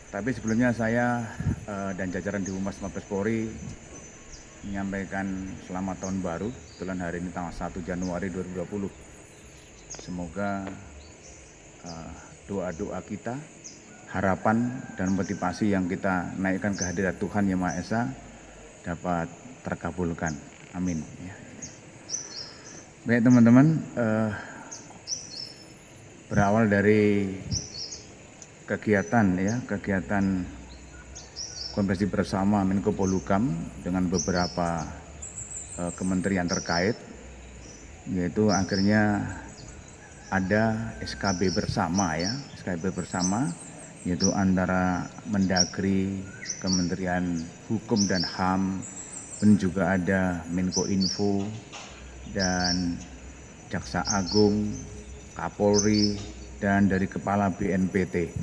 Tapi sebelumnya saya dan jajaran di Humas Mabes Polri menyampaikan selamat tahun baru. Kebetulan hari ini tanggal 1 Januari 2020. Semoga doa-doa kita, harapan dan motivasi yang kita naikkan ke hadirat Tuhan Yang Maha Esa dapat terkabulkan. Amin. Baik teman-teman, berawal dari kegiatan konferensi bersama Menko Polhukam dengan beberapa kementerian terkait, yaitu akhirnya ada SKB bersama yaitu antara Mendagri, Kementerian Hukum dan HAM, dan juga ada Menko Info dan Jaksa Agung, Kapolri, dan dari Kepala BNPT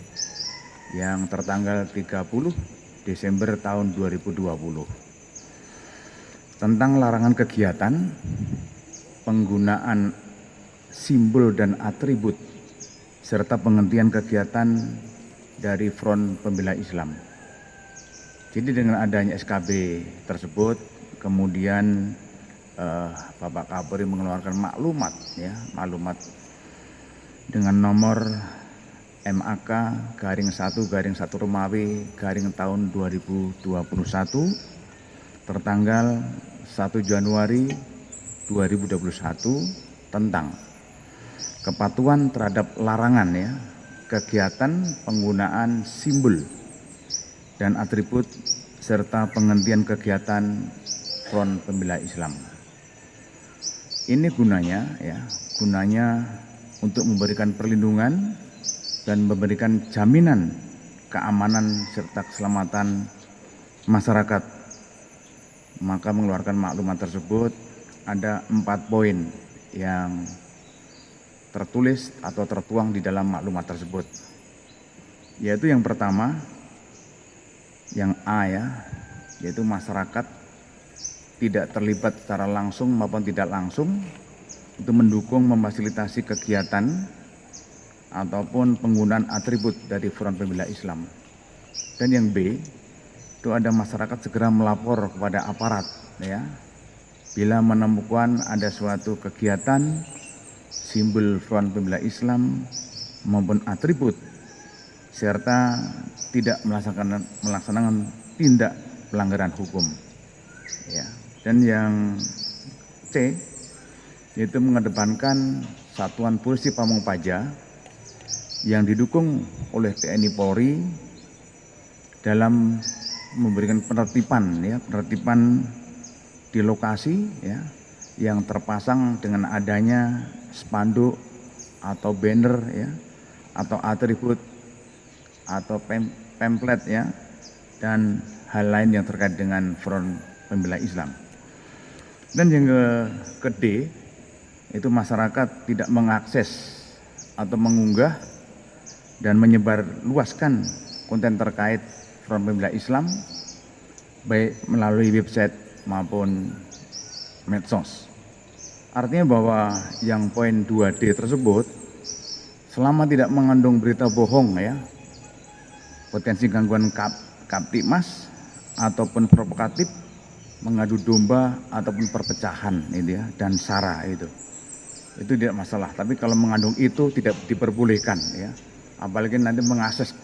yang tertanggal 30 Desember tahun 2020 tentang larangan kegiatan, penggunaan simbol dan atribut, serta penghentian kegiatan dari Front Pembela Islam. Jadi dengan adanya SKB tersebut, kemudian Bapak Kapolri mengeluarkan maklumat dengan nomor MAK _1 Romawi tahun 2021 tertanggal 1 Januari 2021 tentang kepatuhan terhadap larangan kegiatan penggunaan simbol dan atribut serta penghentian kegiatan Front Pembela Islam. Ini gunanya untuk memberikan perlindungan dan memberikan jaminan keamanan serta keselamatan masyarakat. Maka mengeluarkan maklumat tersebut ada 4 poin yang tertulis atau tertuang di dalam maklumat tersebut. Yaitu yang pertama, yang A yaitu masyarakat tidak terlibat secara langsung maupun tidak langsung untuk mendukung memfasilitasi kegiatan ataupun penggunaan atribut dari Front Pembela Islam. Dan yang B, itu ada masyarakat segera melapor kepada aparat bila menemukan ada suatu kegiatan simbol Front Pembela Islam maupun atribut serta tidak melaksanakan tindak pelanggaran hukum. Dan yang C, yaitu mengedepankan Satuan Polisi Pamung Praja yang didukung oleh TNI Polri dalam memberikan penertiban di lokasi yang terpasang dengan adanya spanduk atau banner atau atribut atau pamflet dan hal lain yang terkait dengan Front Pembela Islam. Dan yang ke D, itu masyarakat tidak mengakses atau mengunggah dan menyebarluaskan konten terkait Front Pembela Islam baik melalui website maupun medsos. Artinya bahwa yang poin 2D tersebut selama tidak mengandung berita bohong potensi gangguan Kamtibmas ataupun provokatif, mengadu domba ataupun perpecahan dan sara itu tidak masalah. Tapi kalau mengandung itu tidak diperbolehkan apalagi nanti mengakses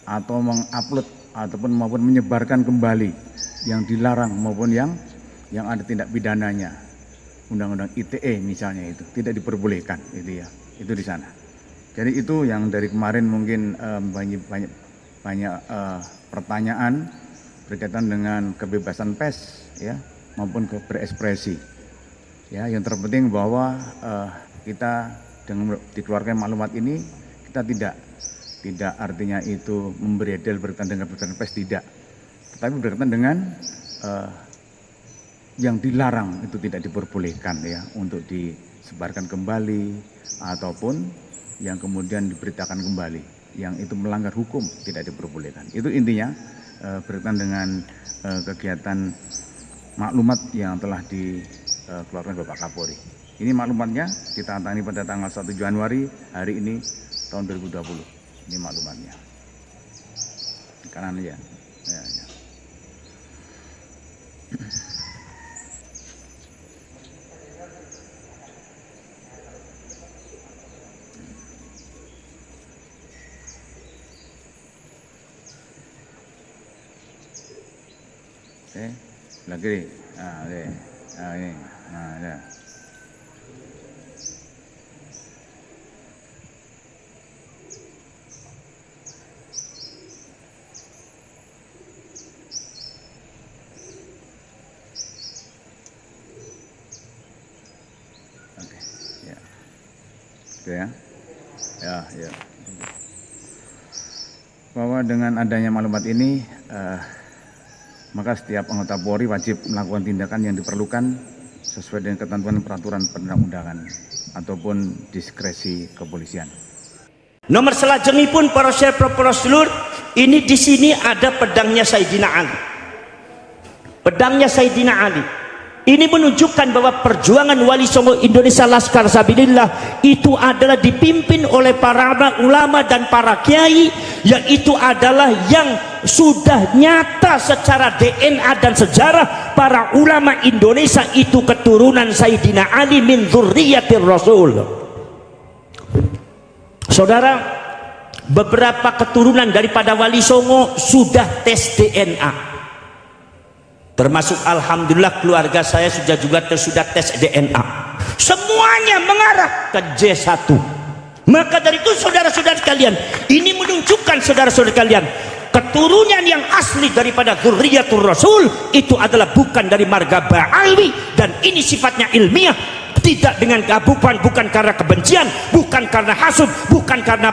atau mengupload ataupun maupun menyebarkan kembali yang dilarang maupun yang ada tindak pidananya, Undang-Undang ITE misalnya, itu tidak diperbolehkan itu di sana. Jadi itu yang dari kemarin mungkin banyak pertanyaan berkaitan dengan kebebasan pers maupun berekspresi. Yang terpenting bahwa kita dengan dikeluarkan maklumat ini, kita tidak artinya itu memberedel berkaitan dengan kebebasan pers, tidak. Tetapi berkaitan dengan yang dilarang itu tidak diperbolehkan untuk disebarkan kembali ataupun yang kemudian diberitakan kembali, yang itu melanggar hukum tidak diperbolehkan. Itu intinya berkaitan dengan kegiatan maklumat yang telah dikeluarkan Bapak Kapolri. Ini maklumatnya ditandatangani pada tanggal 1 Januari hari ini tahun 2020. Ini maklumatnya. kanan aja. Ya, ya. Oke, sebelah kiri. Nah, oke. Nah, ini. Nah, ya. Oke, ya. Oke ya. Ya, ya. Bahwa dengan adanya maklumat ini, maka setiap anggota Polri wajib melakukan tindakan yang diperlukan sesuai dengan ketentuan peraturan perundang-undangan ataupun diskresi kepolisian. Nomor selajengipun para sedulur, ini di sini ada pedangnya Sayyidina Ali. Pedangnya Sayyidina Ali. Ini menunjukkan bahwa perjuangan Wali Songo Indonesia Laskar Sabilillah itu adalah dipimpin oleh para ulama dan para kiai, yang itu adalah yang sudah nyata secara DNA dan sejarah. Para ulama Indonesia itu keturunan Sayyidina Ali min dzurriyyatir Rasul. Saudara, beberapa keturunan daripada Wali Songo sudah tes DNA. Termasuk alhamdulillah keluarga saya sudah tes DNA. Semuanya mengarah ke J1. Maka dari itu saudara-saudara sekalian, ini menunjukkan saudara-saudara sekalian, keturunan yang asli daripada dzurriyyatur Rasul itu adalah bukan dari marga Ba'alwi, dan ini sifatnya ilmiah, tidak dengan bukan karena kebencian, bukan karena hasud, bukan karena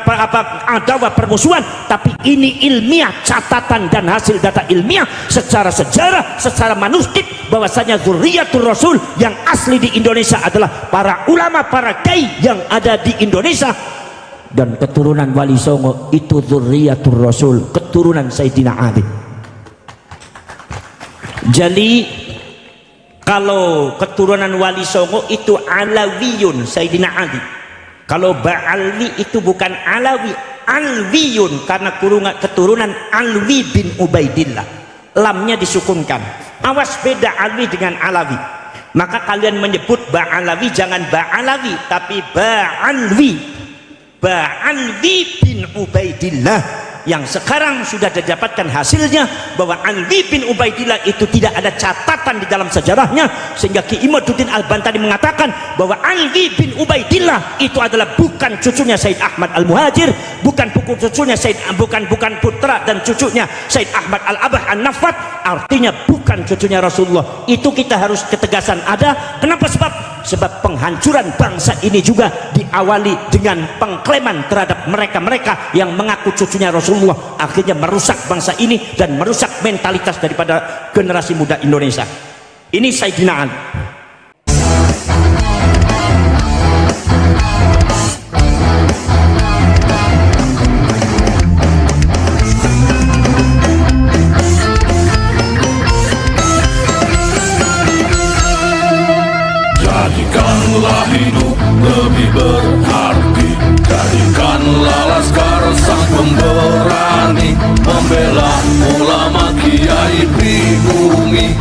adawa permusuhan, tapi ini ilmiah, catatan dan hasil data ilmiah secara sejarah, secara manuskrip, bahwasanya dzurriyyatur Rasul yang asli di Indonesia adalah para ulama, para kiai yang ada di Indonesia. Dan keturunan Wali Songo itu dzurriyyatur Rasul, keturunan Sayyidina Ali. Jadi kalau keturunan Wali Songo itu Alawiyun Sayyidina Ali. Kalau Ba'alwi itu bukan Alawi, Alwiyun, karena keturunan Alwi bin Ubaidillah. Lamnya disukunkan. Awas, beda Alwi dengan Alawi. Maka kalian menyebut Ba'alawi jangan Ba'alawi, tapi Ba'alwi. Ba'alwi bin Ubaidillah, yang sekarang sudah didapatkan hasilnya bahwa Alwi bin Ubaidillah itu tidak ada catatan di dalam sejarahnya, sehingga Ki Imaduddin Al-Bantani mengatakan bahwa Alwi bin Ubaidillah itu adalah bukan cucunya Said Ahmad Al-Muhajir, bukan cucunya bukan putra dan cucunya Said Ahmad Al-Abah An-Nafat, artinya bukan cucunya Rasulullah. Itu kita harus ketegasan ada. Kenapa? Sebab penghancuran bangsa ini juga diawali dengan pengklaman terhadap mereka-mereka yang mengaku cucunya Rasulullah, akhirnya merusak bangsa ini dan merusak mentalitas daripada generasi muda Indonesia. Ini Sayyidina Ali. Jadikanlah hidup lebih berarti, jadikanlah Laskar sang pemberani, membela ulama kiai pribumi,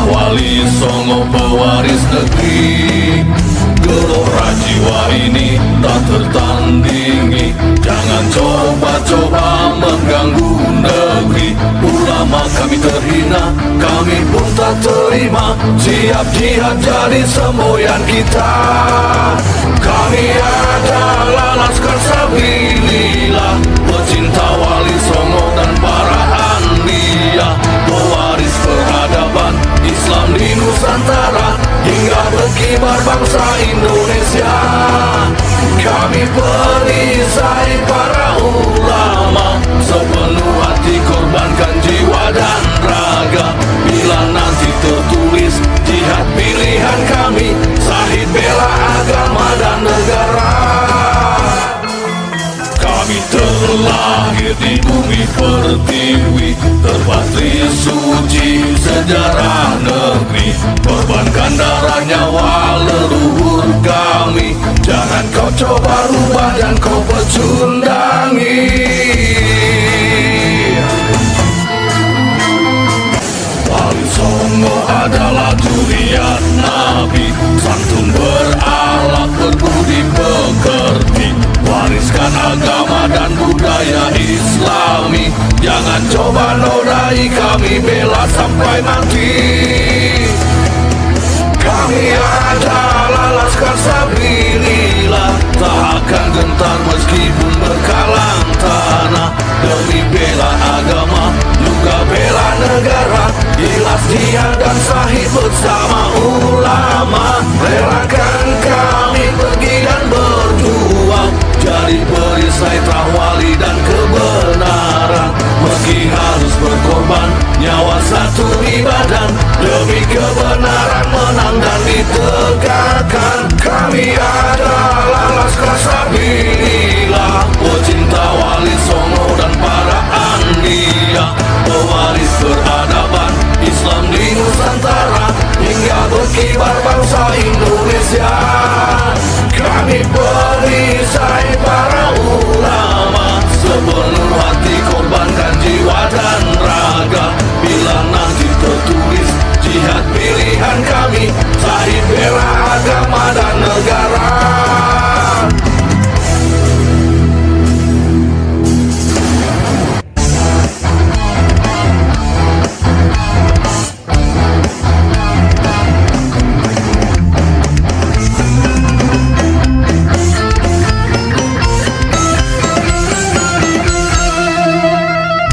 Wali Songo pewaris negeri. Gelora jiwa ini tak tertandingi, jangan coba-coba mengganggu negeri. Ulama kami terhina, kami pun tak terima, siap jihad jadi semboyan kita. Kami adalah Laskar Sabilillah, pecinta Wali Songo dan para anbiya, pewaris peradaban Islam di Nusantara hingga berkibar bangsa Indonesia. Kami perisai para ulama, sepenuh hati korbankan jiwa dan raga. Bila nanti tertulis jihad pilihan kami, sahid bela agama dan negara. Kami terlahir di bumi pertiwi, terpatri suci sejarah negeri, korbankan darah nyawa leluhur kami. Jangan kau coba rubah dan kau pecundangi. Jangan coba nodai kami, bela sampai mati. Kami adalah Laskar Sabilillah, tak akan gentar meskipun berkalang tanah. Demi bela agama, juga bela negara, ikhlas jihad dan sahih bersama ulama. Relakan kami pergi dan berjuang, jadi perisai trawali dan kebenaran. Meski harus berkorban nyawa satu ibadah, demi kebenaran menang dan ditegakkan. Kami adalah Laskar Sabilillah, pecinta Wali Songo dan para anbiya, pewaris peradaban Islam di Nusantara, hingga berkibar bangsa Indonesia. Kami perisai para ulama, sepenuh hati korbankan jiwa dan raga. Bila nanti tertulis jihad pilihan kami, sahih bela agama dan negara.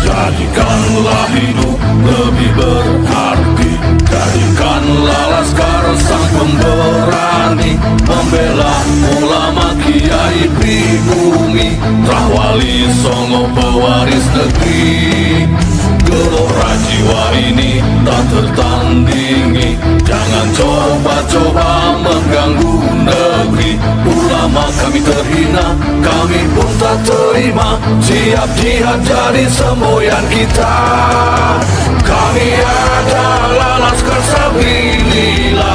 Jadikanlah hidup lebih berarti, jadikanlah Laskar sang pemberani, membela ulama kiai pribumi, Trawali Songo pewaris negeri. Gelora jiwa ini tak tertandingi, jangan coba-coba mengganggu negeri. Ulama kami terhina, kami pun tak terima, siap jihad jadi semboyan kita. Kami adalah Laskar Sabilillah,